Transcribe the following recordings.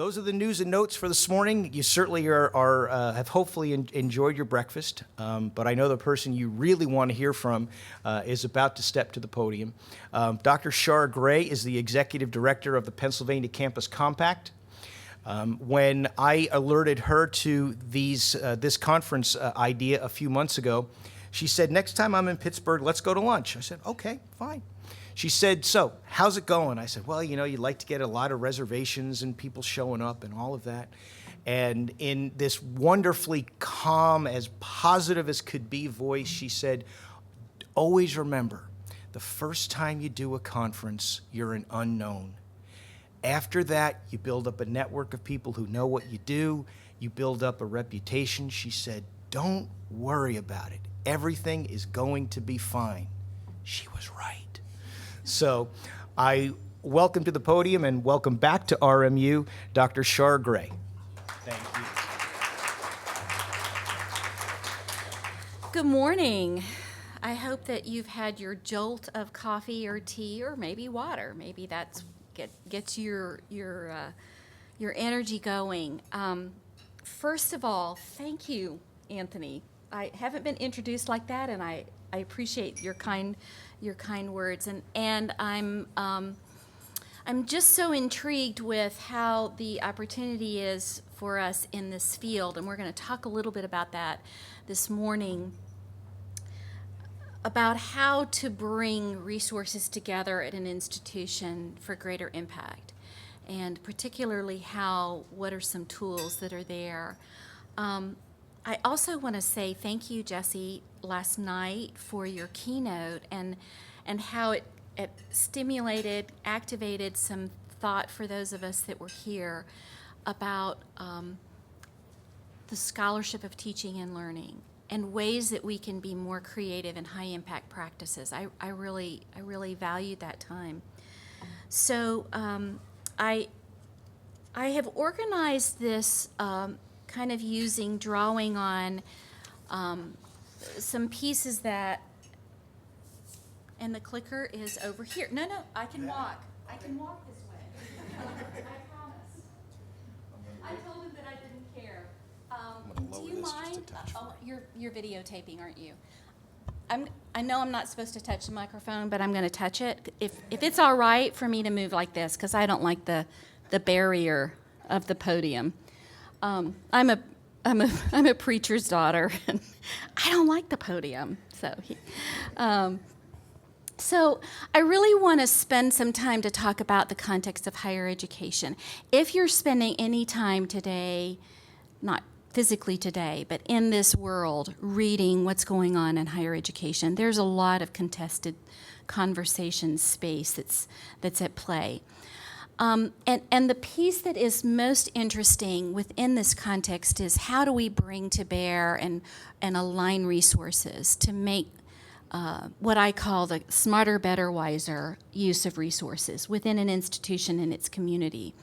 those are the news and notes for this morning. You certainly have hopefully enjoyed your breakfast, but I know the person you really want to hear from is about to step to the podium. Dr. Char Gray is the Executive Director of the Pennsylvania Campus Compact. When I alerted her to this conference idea a few months ago, she said, next time I'm in Pittsburgh, let's go to lunch. I said, okay, fine. She said, so how's it going? I said, well, you'd like to get a lot of reservations and people showing up and all of that. And in this wonderfully calm, as positive as could be voice, she said, always remember, the first time you do a conference, you're an unknown. After that, you build up a network of people who know what you do. You build up a reputation. She said, don't worry about it. Everything is going to be fine. She was right. So I welcome to the podium and welcome back to RMU, Dr. Char Gray. Thank you. Good morning. I hope that you've had your jolt of coffee or tea or maybe water. Maybe that's gets your energy going. First of all, thank you, Anthony. I haven't been introduced like that, and I appreciate your kind words. And I'm just so intrigued with how the opportunity is for us in this field, and we're going to talk a little bit about that this morning, about how to bring resources together at an institution for greater impact, and particularly what are some tools that are there. I also want to say thank you, Jesse, last night for your keynote and how it stimulated, activated some thought for those of us that were here about the scholarship of teaching and learning and ways that we can be more creative in high-impact practices. I really valued that time. So I have organized this kind of drawing on some pieces that, and the clicker is over here. No, I can walk. I can walk this way. I promise. I told him that I didn't care. Do you mind? You're videotaping, aren't you? I know I'm not supposed to touch the microphone, but I'm going to touch it. If it's all right for me to move like this, because I don't like the barrier of the podium. I'm a preacher's daughter, and I don't like the podium. So I really want to spend some time to talk about the context of higher education. If you're spending any time today, not physically today, but in this world, reading what's going on in higher education, there's a lot of contested conversation space that's at play. And the piece that is most interesting within this context is how do we bring to bear and align resources to make what I call the smarter, better, wiser use of resources within an institution and its community.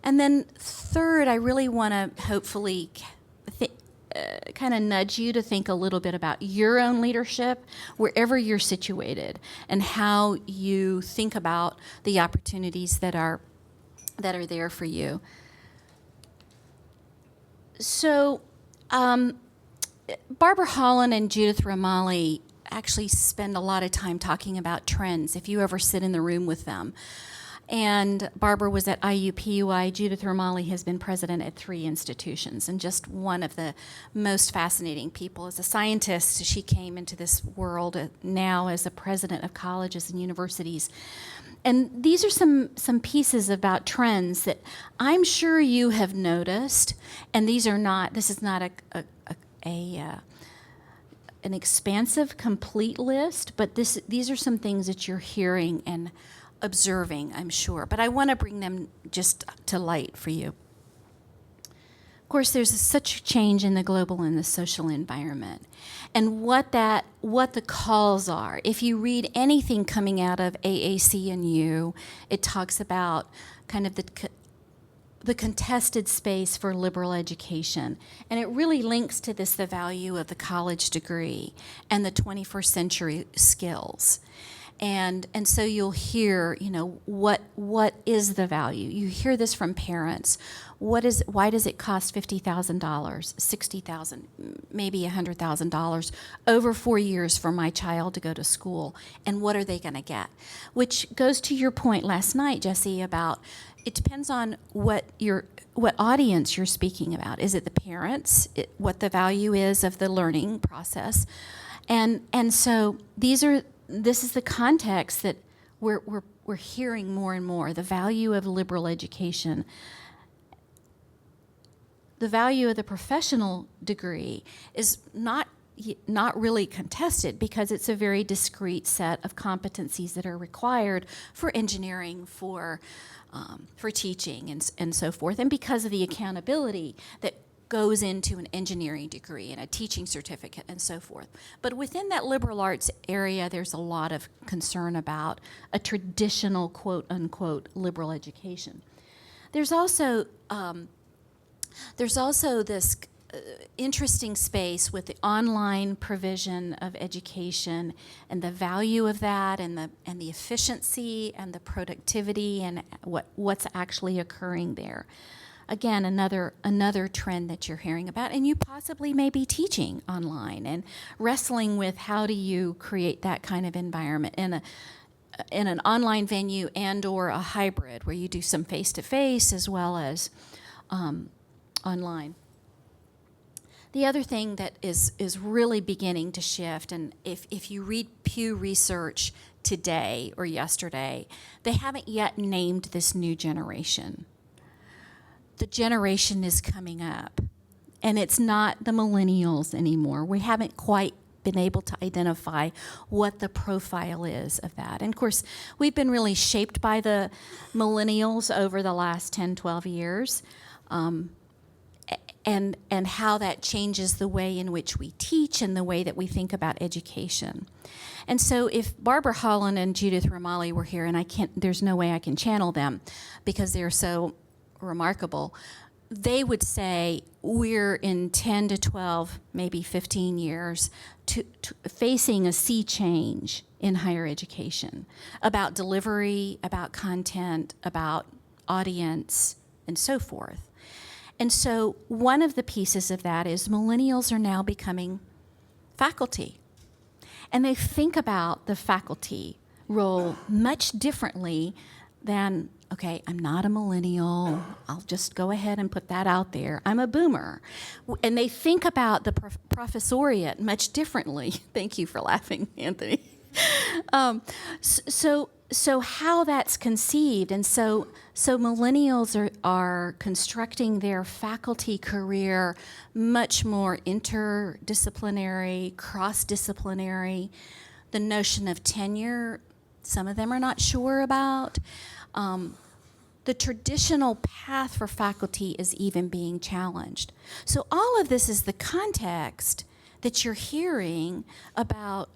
And then third, I really want to hopefully kind of nudge you to think a little bit about your own leadership wherever you're situated and how you think about the opportunities that are there for you. So Barbara Holland and Judith Romali actually spend a lot of time talking about trends if you ever sit in the room with them. And Barbara was at IUPUI. Judith Romali has been president at 3 institutions and just one of the most fascinating people. As a scientist, she came into this world now as a president of colleges and universities. And these are some pieces about trends that I'm sure you have noticed, and this is not an expansive, complete list, but these are some things that you're hearing and observing, I'm sure. But I want to bring them just to light for you. Of course, there's such change in the global and the social environment, and what the calls are. If you read anything coming out of AAC&U, it talks about kind of the contested space for liberal education. And it really links to this, the value of the college degree and the 21st century skills. And so you'll hear, what is the value? You hear this from parents. Why does it cost $50,000, $60,000, maybe $100,000 over 4 years for my child to go to school? And what are they going to get? Which goes to your point last night, Jesse, about it depends on what audience you're speaking about. Is it the parents? What the value is of the learning process? And so this is the context that we're hearing more and more. The value of liberal education, the value of the professional degree is not really contested because it's a very discrete set of competencies that are required for engineering, for teaching, and so forth, and because of the accountability that goes into an engineering degree and a teaching certificate and so forth. But within that liberal arts area, there's a lot of concern about a traditional quote-unquote liberal education. There's also this interesting space with the online provision of education and the value of that and the efficiency and the productivity and what's actually occurring there. Again, another trend that you're hearing about, and you possibly may be teaching online and wrestling with how do you create that kind of environment in an online venue and or a hybrid where you do some face-to-face as well as online. The other thing that is really beginning to shift, and if you read Pew Research today or yesterday, they haven't yet named this new generation. The generation is coming up, and it's not the millennials anymore. We haven't quite been able to identify what the profile is of that. And of course, we've been really shaped by the millennials over the last 10, 12 years, and how that changes the way in which we teach and the way that we think about education. And so if Barbara Holland and Judith Romali were here, and there's no way I can channel them because they're so remarkable, they would say we're in 10 to 12, maybe 15 years to facing a sea change in higher education about delivery, about content, about audience, and so forth. And so one of the pieces of that is millennials are now becoming faculty. And they think about the faculty role much differently than, okay, I'm not a millennial. I'll just go ahead and put that out there. I'm a boomer. And they think about the professoriate much differently. Thank you for laughing, Anthony. So how that's conceived, and so millennials are constructing their faculty career much more interdisciplinary, cross-disciplinary. The notion of tenure, some of them are not sure about. The traditional path for faculty is even being challenged. So all of this is the context that you're hearing about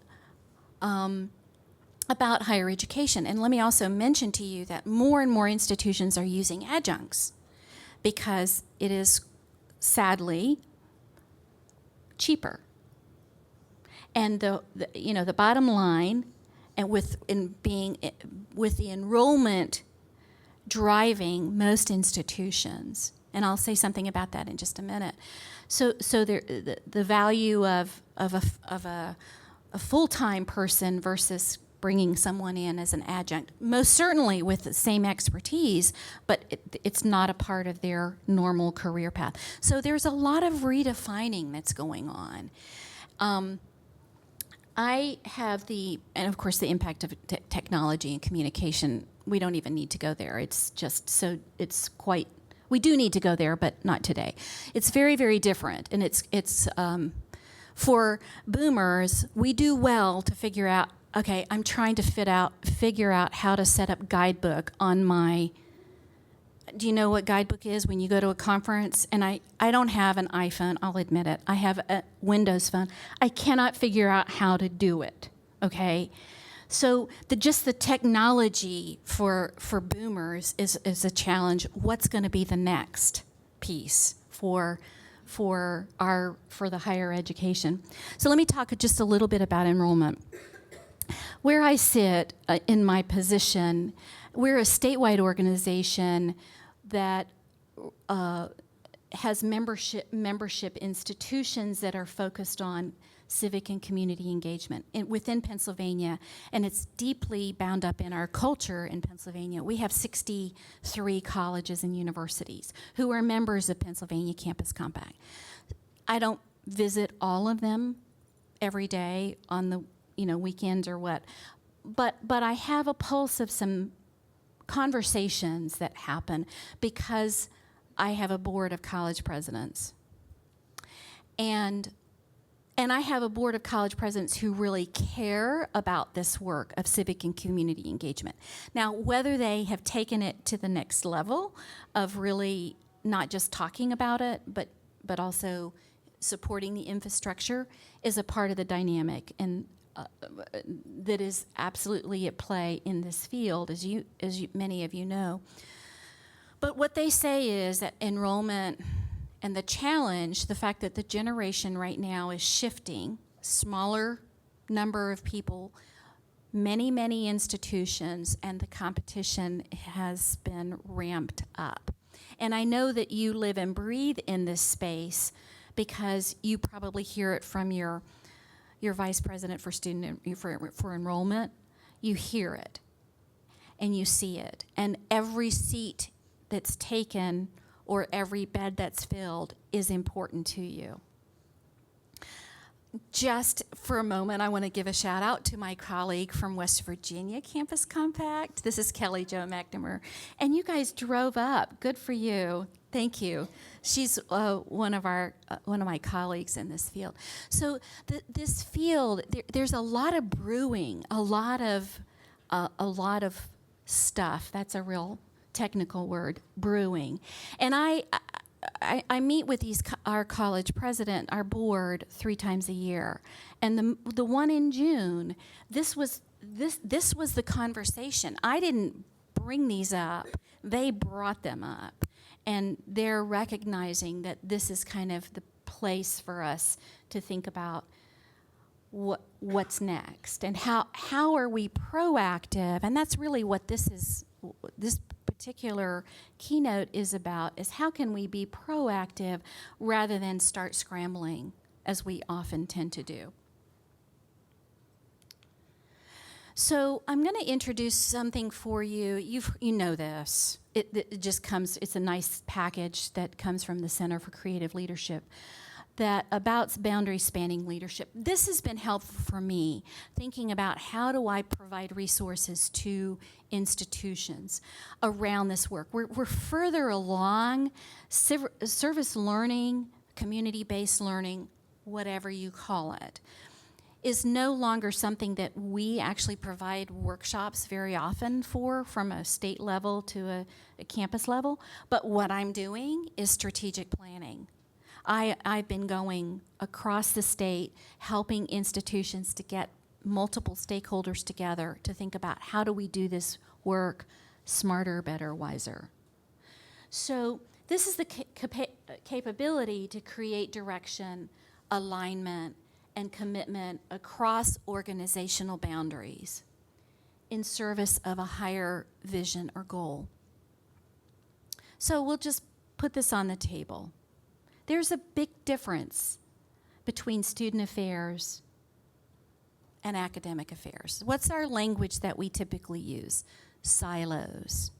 higher education. And let me also mention to you that more and more institutions are using adjuncts because it is sadly cheaper. And the bottom line, and with the enrollment driving most institutions, and I'll say something about that in just a minute. So the value of a full-time person versus bringing someone in as an adjunct, most certainly with the same expertise, but it's not a part of their normal career path. So there's a lot of redefining that's going on. I have and of course the impact of technology and communication, we don't even need to go there. It's just we do need to go there, but not today. It's very, very different, and it's for boomers, we do well to figure out, okay, I'm trying to figure out how to set up guidebook on my, do you know what guidebook is when you go to a conference? And I don't have an iPhone, I'll admit it. I have a Windows phone. I cannot figure out how to do it, okay? So just the technology for boomers is a challenge. What's going to be the next piece for the higher education? So let me talk just a little bit about enrollment. where I sit in my position, we're a statewide organization that has membership institutions that are focused on civic and community engagement within Pennsylvania, and it's deeply bound up in our culture in Pennsylvania. We have 63 colleges and universities who are members of Pennsylvania Campus Compact. I don't visit all of them every day on the weekends or what, but I have a pulse of some conversations that happen because I have a board of college presidents. And I have a board of college presidents who really care about this work of civic and community engagement. Now, whether they have taken it to the next level of really not just talking about it, but also supporting the infrastructure is a part of the dynamic, and that is absolutely at play in this field, as many of you know. But what they say is that enrollment and the challenge, the fact that the generation right now is shifting, smaller number of people, many, many institutions, and the competition has been ramped up. And I know that you live and breathe in this space because you probably hear it from your vice president for for enrollment. You hear it and you see it. And every seat that's taken or every bed that's filled is important to you. Just for a moment, I want to give a shout out to my colleague from West Virginia Campus Compact. This is Kelly Jo McNamara. And you guys drove up. Good for you. Thank you. She's one of my colleagues in this field. So this field, there's a lot of brewing, a lot of stuff. That's a real technical word, brewing. And I meet with our college president, our board, 3 times a year. And the one in June, this was the conversation. I didn't bring these up. They brought them up. And they're recognizing that this is kind of the place for us to think about what's next and how are we proactive. And that's really what this particular keynote is about, is how can we be proactive rather than start scrambling, as we often tend to do. So I'm going to introduce something for you. You know this. It just comes, it's a nice package that comes from the Center for Creative Leadership that about boundary spanning leadership. This has been helpful for me, thinking about how do I provide resources to institutions around this work. We're further along, service learning, community-based learning, whatever you call it, is no longer something that we actually provide workshops very often from a state level to a campus level. But what I'm doing is strategic planning. I've been going across the state, helping institutions to get multiple stakeholders together to think about how do we do this work smarter, better, wiser. So this is the capability to create direction, alignment, and commitment across organizational boundaries in service of a higher vision or goal. So we'll just put this on the table. There's a big difference between student affairs and academic affairs. What's our language that we typically use? Silos.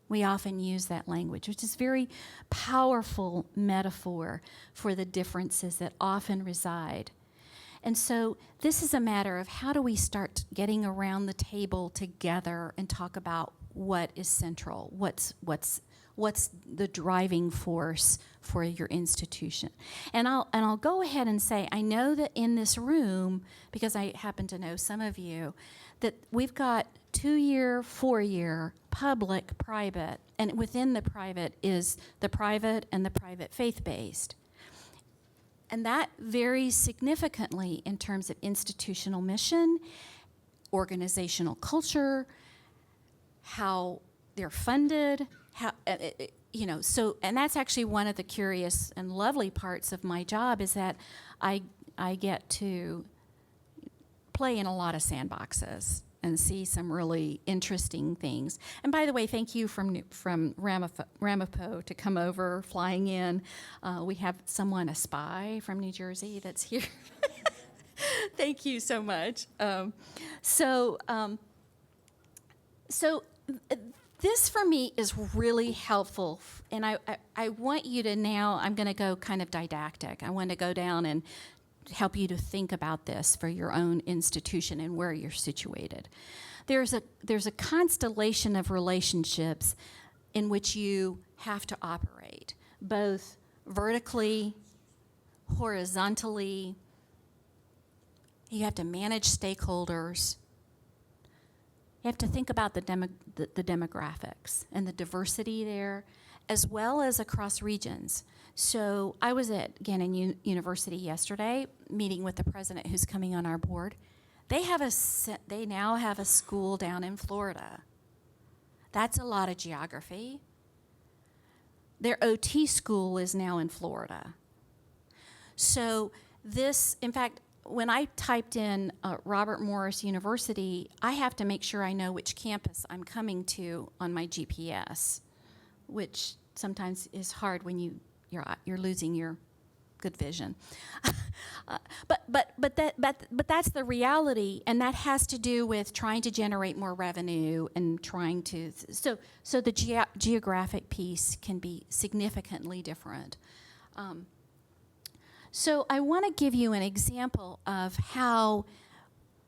We often use that language, which is a very powerful metaphor for the differences that often reside. And so this is a matter of how do we start getting around the table together and talk about what is central, what's the driving force for your institution. And I'll go ahead and say, I know that in this room, because I happen to know some of you, that we've got 2-year, 4-year, public, private, and within the private is the private and the private faith-based. And that varies significantly in terms of institutional mission, organizational culture, how they're funded, so, and that's actually one of the curious and lovely parts of my job, is that I get to play in a lot of sandboxes. and see some really interesting things. And by the way, thank you from Ramapo to come over, flying in. We have a spy from New Jersey that's here. Thank you so much. So this for me is really helpful, and I want you to now, I'm going to go kind of didactic. I want to go down and help you to think about this for your own institution and where you're situated. There's a constellation of relationships in which you have to operate, both vertically, horizontally. You have to manage stakeholders. You have to think about the demographics and the diversity there, as well as across regions. So I was at Gannon University yesterday, meeting with the president who's coming on our board. They now have a school down in Florida. That's a lot of geography. Their OT school is now in Florida. So this, in fact, when I typed in Robert Morris University, I have to make sure I know which campus I'm coming to on my GPS, which sometimes is hard when you're losing your good vision. But that's the reality, and that has to do with trying to generate more revenue and trying to so the geographic piece can be significantly different. So I want to give you an example of how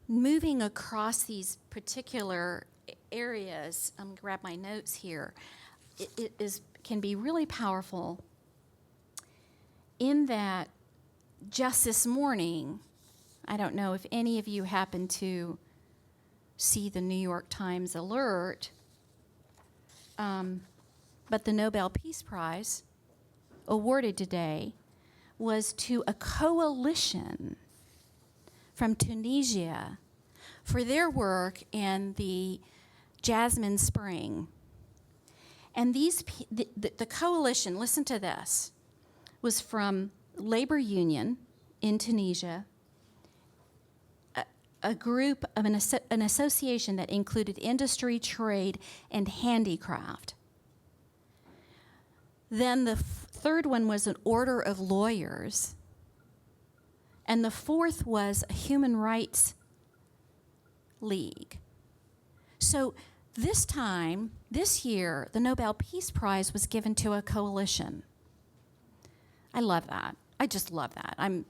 moving across these particular areas, I'm going to grab my notes here, can be really powerful in that just this morning, I don't know if any of you happen to see the New York Times alert, but the Nobel Peace Prize awarded today was to a coalition from Tunisia for their work in the Jasmine Spring. And the coalition, listen to this, was from labor union in Tunisia, a group of an association that included industry, trade, and handicraft. Then the third one was an order of lawyers. And the fourth was a human rights league. So this year, the Nobel Peace Prize was given to a coalition. I love that. I just love that. I'm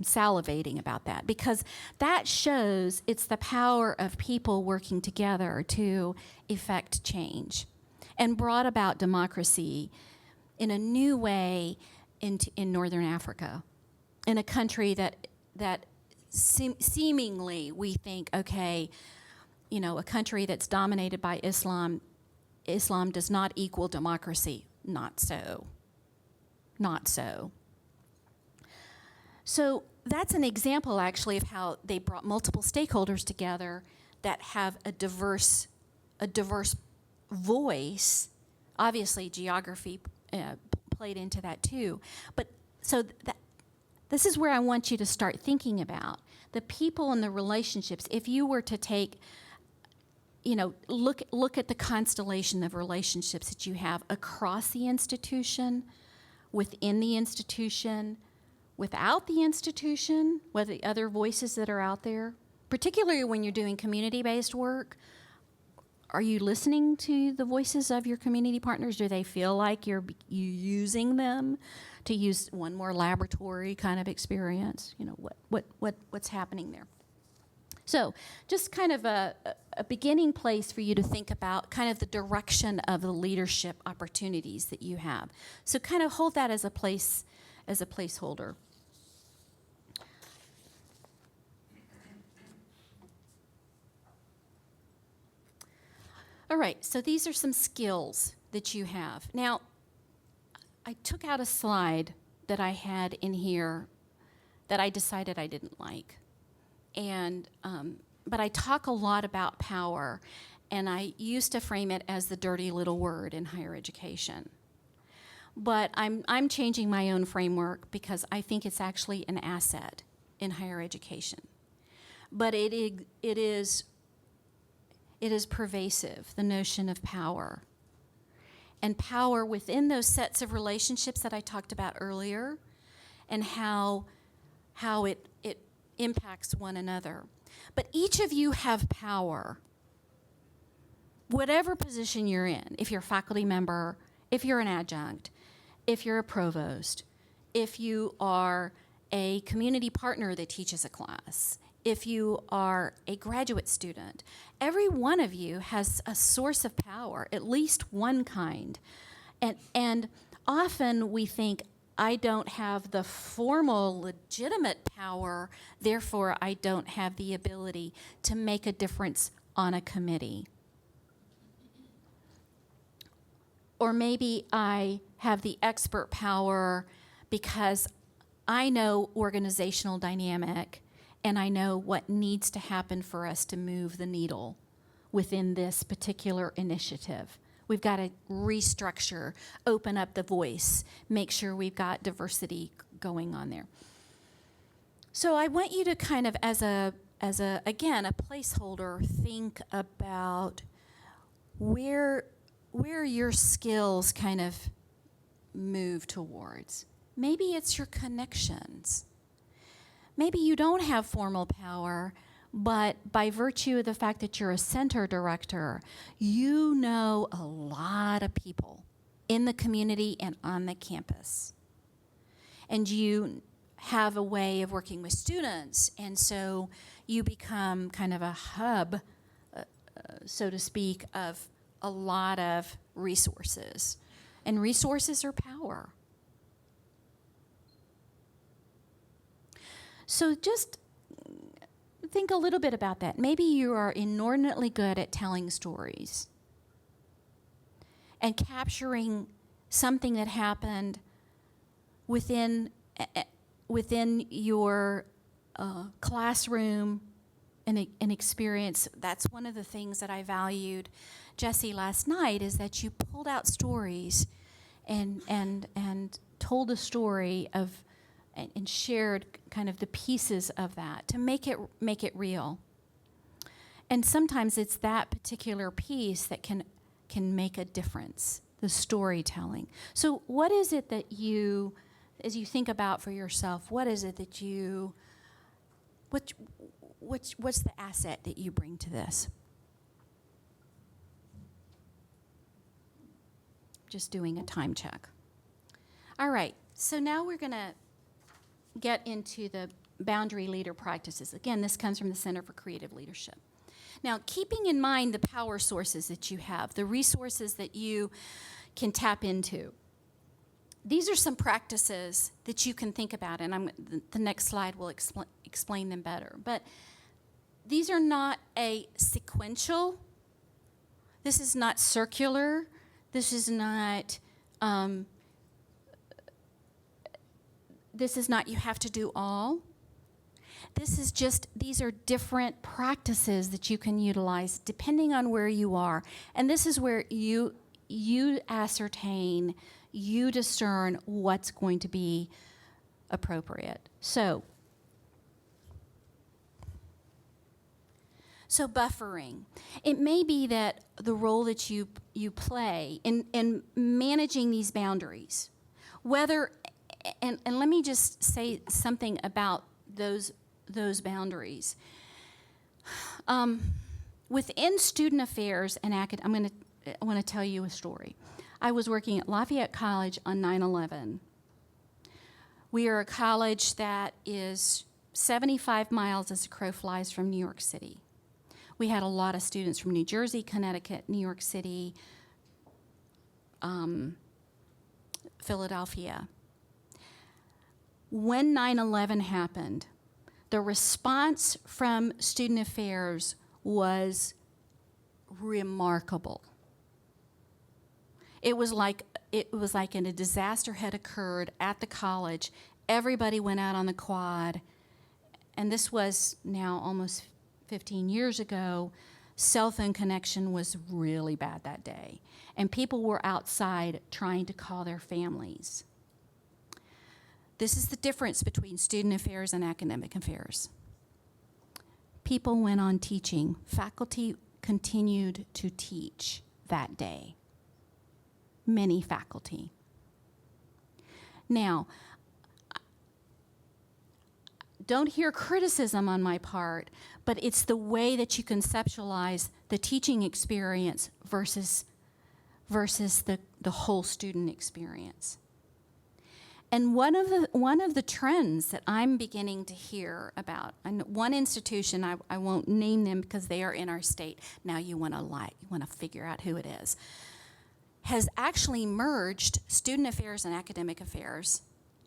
salivating about that because that shows it's the power of people working together to effect change and brought about democracy in a new way in Northern Africa, in a country that seemingly we think, okay, a country that's dominated by Islam does not equal democracy. Not so. Not so. So that's an example, actually, of how they brought multiple stakeholders together that have a diverse voice. Obviously, geography played into that too. But so this is where I want you to start thinking about the people and the relationships. If you were to take, look at the constellation of relationships that you have across the institution, within the institution, without the institution, with the other voices that are out there, particularly when you're doing community-based work. Are you listening to the voices of your community partners? Do they feel like you're using them to use one more laboratory kind of experience? What's happening there? So just kind of a beginning place for you to think about kind of the direction of the leadership opportunities that you have. So kind of hold that as a placeholder. All right, so these are some skills that you have. Now, I took out a slide that I had in here that I decided I didn't like. And but I talk a lot about power, and I used to frame it as the dirty little word in higher education. But I'm changing my own framework because I think it's actually an asset in higher education. But it is it is pervasive, the notion of power. And power within those sets of relationships that I talked about earlier, and how it impacts one another. But each of you have power, whatever position you're in. If you're a faculty member, if you're an adjunct, if you're a provost, if you are a community partner that teaches a class, if you are a graduate student, every one of you has a source of power, at least one kind. And often we think, I don't have the formal, legitimate power, therefore I don't have the ability to make a difference on a committee. Or maybe I have the expert power because I know organizational dynamic and I know what needs to happen for us to move the needle within this particular initiative. We've got to restructure, open up the voice, make sure we've got diversity going on there. So I want you to kind of, as a again, a placeholder, think about where your skills kind of move towards. Maybe it's your connections. Maybe you don't have formal power, but by virtue of the fact that you're a center director, you know a lot of people in the community and on the campus. And you have a way of working with students, and so you become kind of a hub, so to speak, of a lot of resources. And resources are power. So just think a little bit about that. Maybe you are inordinately good at telling stories and capturing something that happened within your classroom and experience. That's one of the things that I valued, Jesse, last night, is that you pulled out stories and told a story of and shared kind of the pieces of that to make it real. And sometimes it's that particular piece that can make a difference, the storytelling. So what is it that you, as you think about for yourself, what is it that you, what's the asset that you bring to this? Just doing a time check. All right, so now we're going to get into the boundary leader practices. Again, this comes from the Center for Creative Leadership. Now, keeping in mind the power sources that you have, the resources that you can tap into, these are some practices that you can think about, and the next slide will explain them better. But these are not a sequential, this is not circular, this is not you have to do all. This is just, these are different practices that you can utilize depending on where you are. And this is where you ascertain, you discern what's going to be appropriate. So buffering. It may be that the role that you play in managing these boundaries, whether, and let me just say something about those boundaries. Within student affairs and I want to tell you a story. I was working at Lafayette College on 9/11. We are a college that is 75 miles as a crow flies from New York City. We had a lot of students from New Jersey, Connecticut, New York City, Philadelphia. When 9/11 happened, the response from student affairs was remarkable. It was like a disaster had occurred at the college. Everybody went out on the quad, and this was now almost 15 years ago. Cell phone connection was really bad that day, and people were outside trying to call their families. This is the difference between student affairs and academic affairs. People went on teaching. Faculty continued to teach that day. Many faculty. Now, don't hear criticism on my part, but it's the way that you conceptualize the teaching experience versus the whole student experience. And one of the trends that I'm beginning to hear about, and one institution, I won't name them because they are in our state. Now you want to figure out who it is, has actually merged student affairs and academic affairs,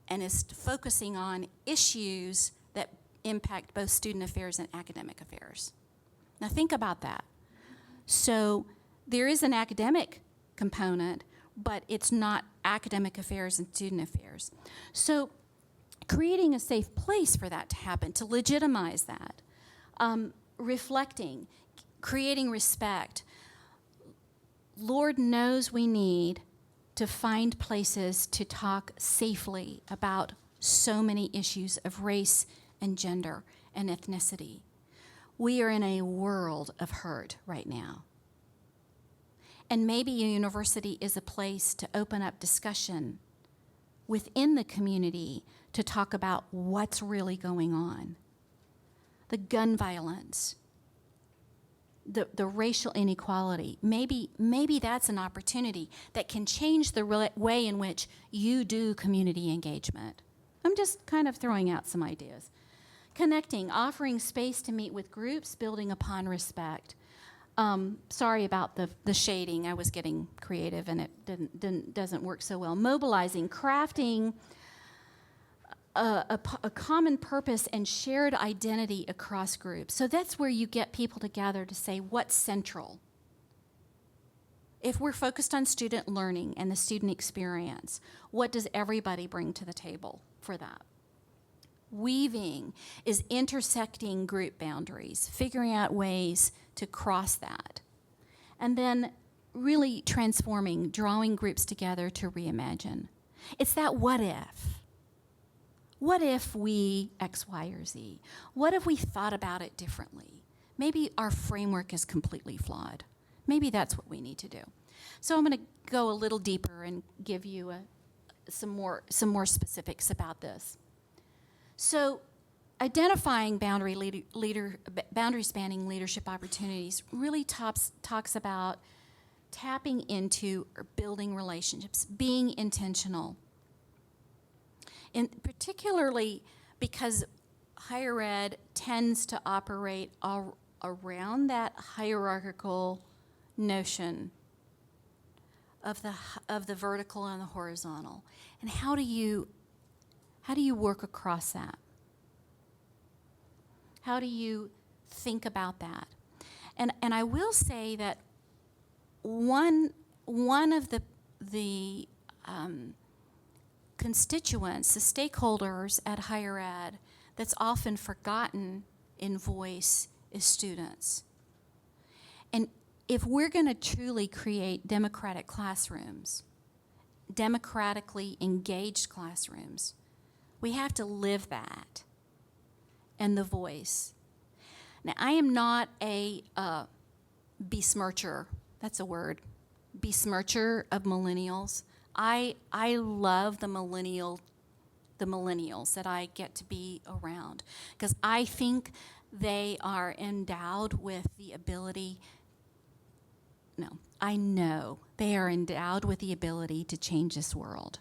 and is focusing on issues that impact both student affairs and academic affairs. Now think about that. So there is an academic component, but it's not academic affairs and student affairs. So creating a safe place for that to happen, to legitimize that, reflecting, creating respect. Lord knows we need to find places to talk safely about so many issues of race and gender and ethnicity. We are in a world of hurt right now. And maybe a university is a place to open up discussion within the community to talk about what's really going on. The gun violence, the racial inequality. Maybe that's an opportunity that can change the way in which you do community engagement. I'm just kind of throwing out some ideas. Connecting, offering space to meet with groups, building upon respect. Sorry about the shading. I was getting creative and it doesn't work so well. Mobilizing, crafting a common purpose and shared identity across groups. So that's where you get people together to say what's central. If we're focused on student learning and the student experience, what does everybody bring to the table for that? Weaving is intersecting group boundaries, figuring out ways to cross that. And then really transforming, drawing groups together to reimagine. It's that what if. What if we X, Y, or Z? What if we thought about it differently? Maybe our framework is completely flawed. Maybe that's what we need to do. So I'm going to go a little deeper and give you some more specifics about this. So identifying boundary spanning leadership opportunities really talks about tapping into or building relationships, being intentional. And particularly because higher ed tends to operate around that hierarchical notion of the vertical and the horizontal. And how do you work across that? How do you think about that? And I will say that one of the constituents, the stakeholders at higher ed, that's often forgotten in voice is students. And if we're going to truly create democratic classrooms, democratically engaged classrooms, we have to live that and the voice. Now, I am not a besmircher, that's a word, besmircher of millennials. I love the millennials that I get to be around because I think they are endowed with the ability, I know they are endowed with the ability to change this world.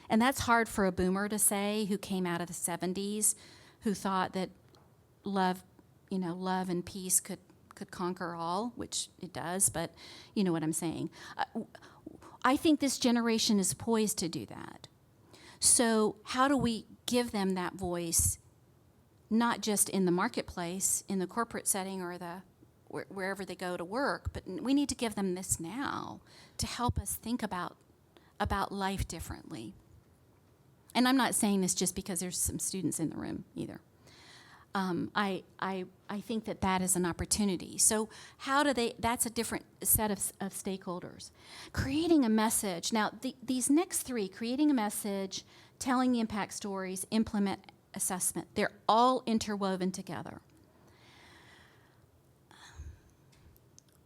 And that's hard for a boomer to say who came out of the 70s, who thought that love and peace could conquer all, which it does, but you know what I'm saying. I think this generation is poised to do that. So how do we give them that voice, not just in the marketplace, in the corporate setting or wherever they go to work, but we need to give them this now to help us think about life differently. And I'm not saying this just because there's some students in the room either. I think that is an opportunity. So that's a different set of stakeholders. Creating a message. Now, these next three, creating a message, telling the impact stories, implement assessment, they're all interwoven together.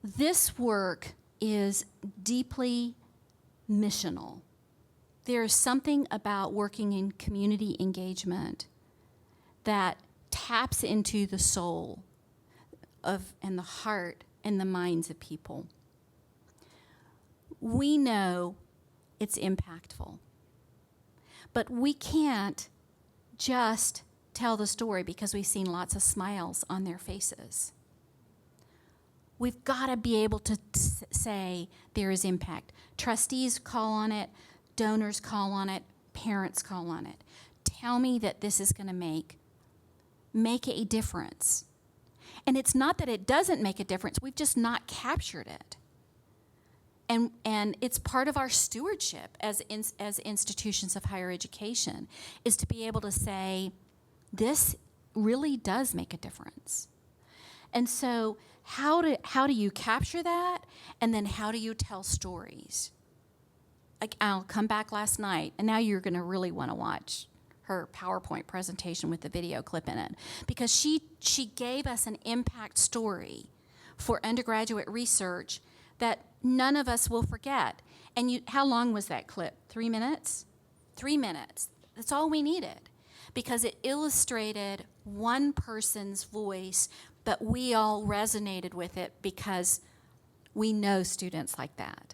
this work is deeply missional. There is something about working in community engagement that taps into the soul of and the heart and the minds of people. We know it's impactful, but we can't just tell the story because we've seen lots of smiles on their faces. We've got to be able to say there is impact. Trustees call on it, donors call on it, parents call on it. Tell me that this is going to make a difference. And it's not that it doesn't make a difference, we've just not captured it. And it's part of our stewardship as institutions of higher education is to be able to say, this really does make a difference. And so how do you capture that? And then how do you tell stories? Like, I'll come back last night, and now you're going to really want to watch her PowerPoint presentation with the video clip in it, because she gave us an impact story for undergraduate research that none of us will forget. And how long was that clip? 3 minutes? 3 minutes. That's all we needed, because it illustrated one person's voice, but we all resonated with it because we know students like that.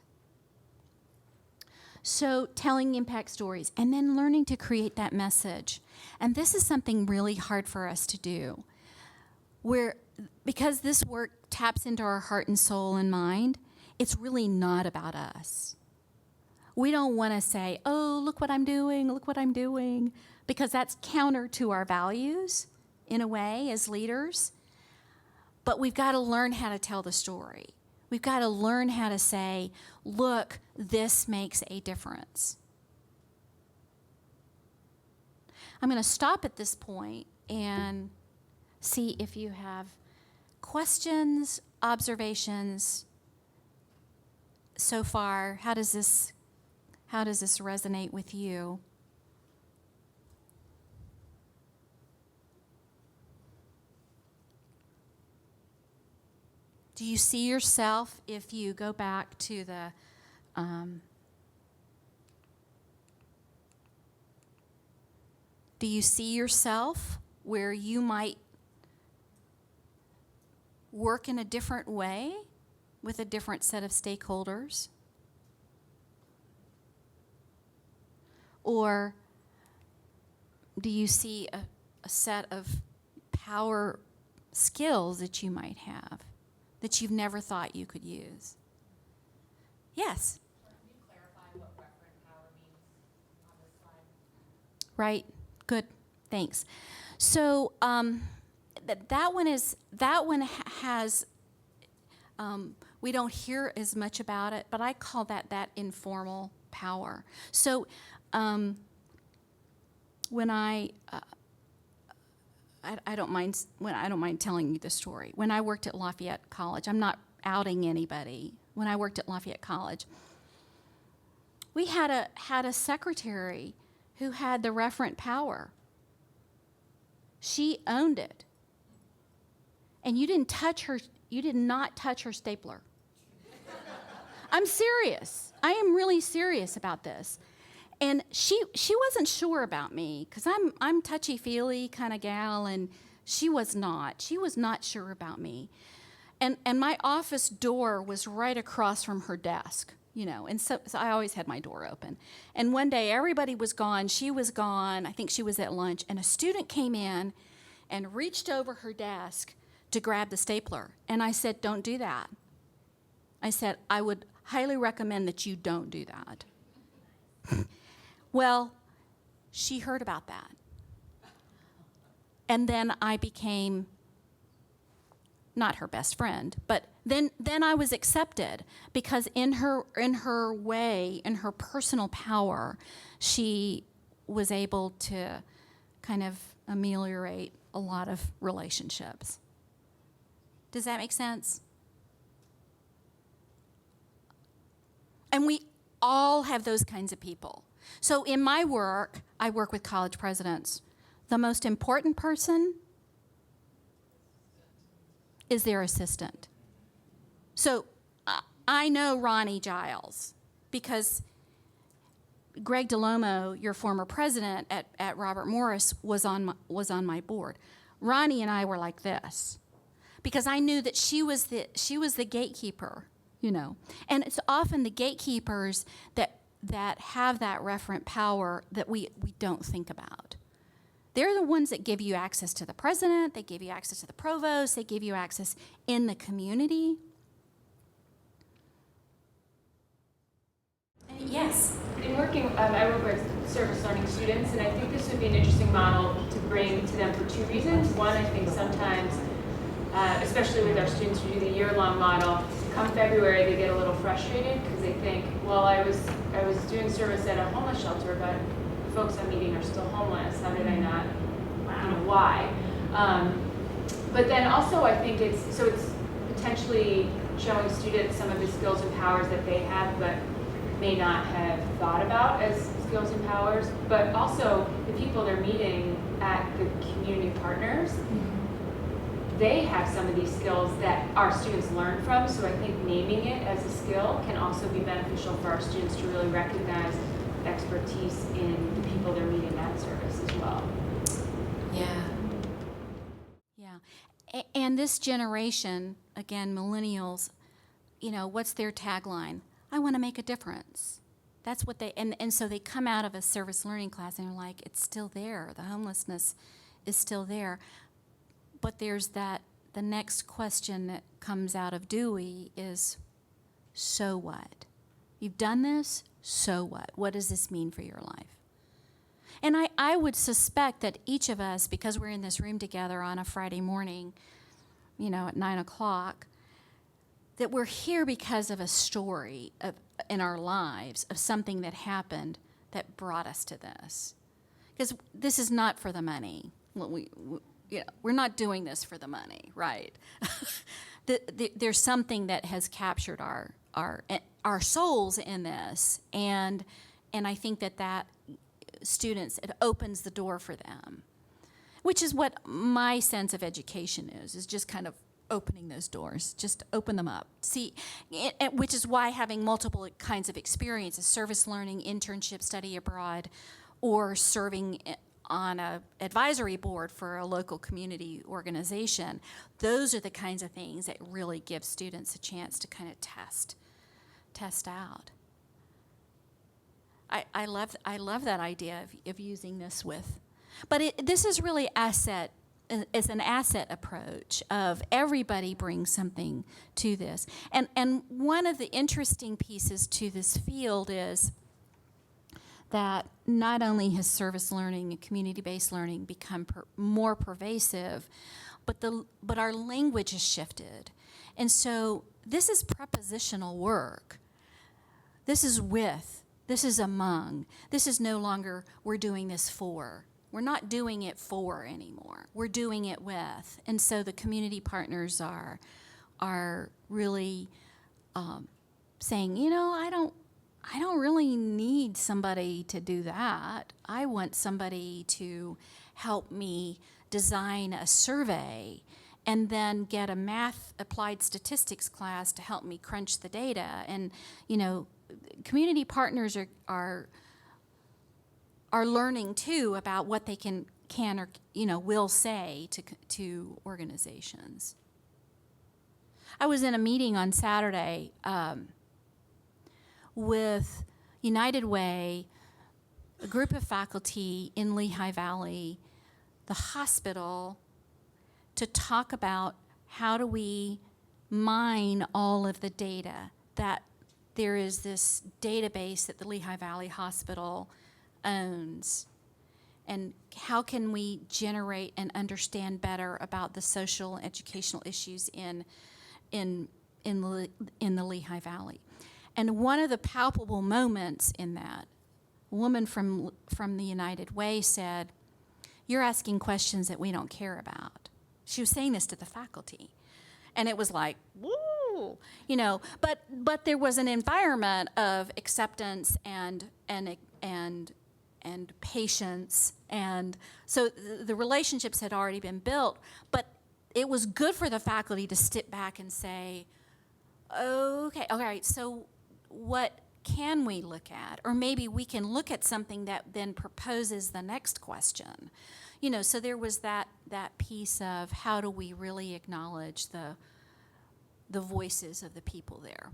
So telling impact stories and then learning to create that message. And this is something really hard for us to do. Because this work taps into our heart and soul and mind, it's really not about us. We don't want to say, oh, look what I'm doing, because that's counter to our values in a way as leaders. But we've got to learn how to tell the story. We've got to learn how to say, look, this makes a difference. I'm going to stop at this point and see if you have questions, observations so far. How does this resonate with you? Do you see yourself, if you go back to the do you see yourself where you might work in a different way with a different set of stakeholders? Or do you see a set of power skills that you might have that you've never thought you could use? Yes? Can you clarify what referent power means on this slide? Right. Good. Thanks. So that one has we don't hear as much about it, but I call that informal power. So when I don't mind telling you the story. When I worked at Lafayette College, I'm not outing anybody. When I worked at Lafayette College, we had a secretary who had the referent power. She owned it. And you did not touch her stapler. I'm serious. I am really serious about this. And she wasn't sure about me, because I'm touchy-feely kind of gal, and she was not. She was not sure about me. And my office door was right across from her desk, and so I always had my door open. And one day, everybody was gone. She was gone. I think she was at lunch. And a student came in and reached over her desk to grab the stapler. And I said, don't do that. I said, I would highly recommend that you don't do that. Well, she heard about that. And then I became not her best friend, but then I was accepted, because in her way, in her personal power, she was able to kind of ameliorate a lot of relationships. Does that make sense? And we all have those kinds of people. So in my work, I work with college presidents. The most important person is their assistant. So I know Ronnie Giles because Greg DeLomo, your former president at Robert Morris, was on my board. Ronnie and I were like this because I knew that she was the gatekeeper, you know. And it's often the gatekeepers that have that referent power that we don't think about. They're the ones that give you access to the president, they give you access to the provost, they give you access in the community. Yes. In working, I work with service learning students, and I think this would be an interesting model to bring to them for two reasons. One, I think sometimes, especially with our students who do the year-long model, come February they get a little frustrated because they think, well, I was doing service at a homeless shelter, but the folks I'm meeting are still homeless. How did I not? You know, why? But then also I think it's potentially showing students some of the skills and powers that they have, but may not have thought about as skills and powers, but also the people they're meeting at the community partners, they have some of these skills that our students learn from, so I think naming it as a skill can also be beneficial for our students to really recognize expertise in the people they're meeting at service as well. Yeah. Yeah. And this generation, again, millennials, you know, what's their tagline? I want to make a difference. That's what and so they come out of a service learning class and they're like, it's still there. The homelessness is still there. But there's the next question that comes out of Dewey is, so what? You've done this, so what? What does this mean for your life? And I would suspect that each of us, because we're in this room together on a Friday morning, you know, at 9 o'clock, that we're here because of a story in our lives of something that happened that brought us to this. Because this is not for the money. We're not doing this for the money, right? There's something that has captured our souls in this, and I think that students, it opens the door for them, which is what my sense of education is just kind of opening those doors, just open them up. See, which is why having multiple kinds of experiences, service learning, internship, study abroad, or serving on an advisory board for a local community organization, those are the kinds of things that really give students a chance to kind of test out. I love that idea of using this with, but this is really it's an asset approach of everybody brings something to this. And one of the interesting pieces to this field is that not only has service learning and community-based learning become more pervasive, but our language has shifted. And so this is prepositional work. This is with, this is among. This is no longer we're doing this for. We're not doing it for anymore. We're doing it with. And so the community partners are really saying, you know, I don't really need somebody to do that. I want somebody to help me design a survey and then get a math applied statistics class to help me crunch the data. And, you know, community partners are learning too about what they can or, you know, will say to organizations. I was in a meeting on Saturday with United Way, a group of faculty in Lehigh Valley, the hospital, to talk about how do we mine all of the data. That there is this database that the Lehigh Valley Hospital owns, and how can we generate and understand better about the social and educational issues in the Lehigh Valley. And one of the palpable moments in that, a woman from the United Way said, "You're asking questions that we don't care about." She was saying this to the faculty, and it was like, woo, you know. But there was an environment of acceptance and patience, and so the relationships had already been built. But it was good for the faculty to step back and say, Okay, all right, so what can we look at? Or maybe we can look at something that then proposes the next question. You know, so there was that piece of how do we really acknowledge the voices of the people there.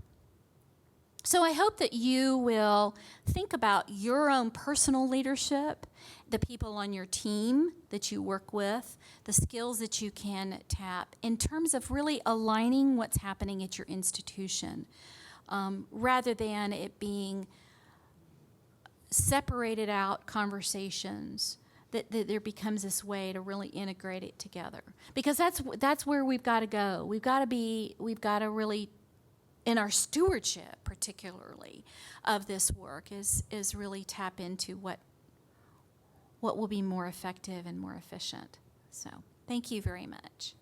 So I hope that you will think about your own personal leadership, the people on your team that you work with, the skills that you can tap in terms of really aligning what's happening at your institution, rather than it being separated out conversations. That there becomes this way to really integrate it together, because that's where we've got to go. We've got to really, in our stewardship particularly of this work, is really tap into what will be more effective and more efficient. So thank you very much.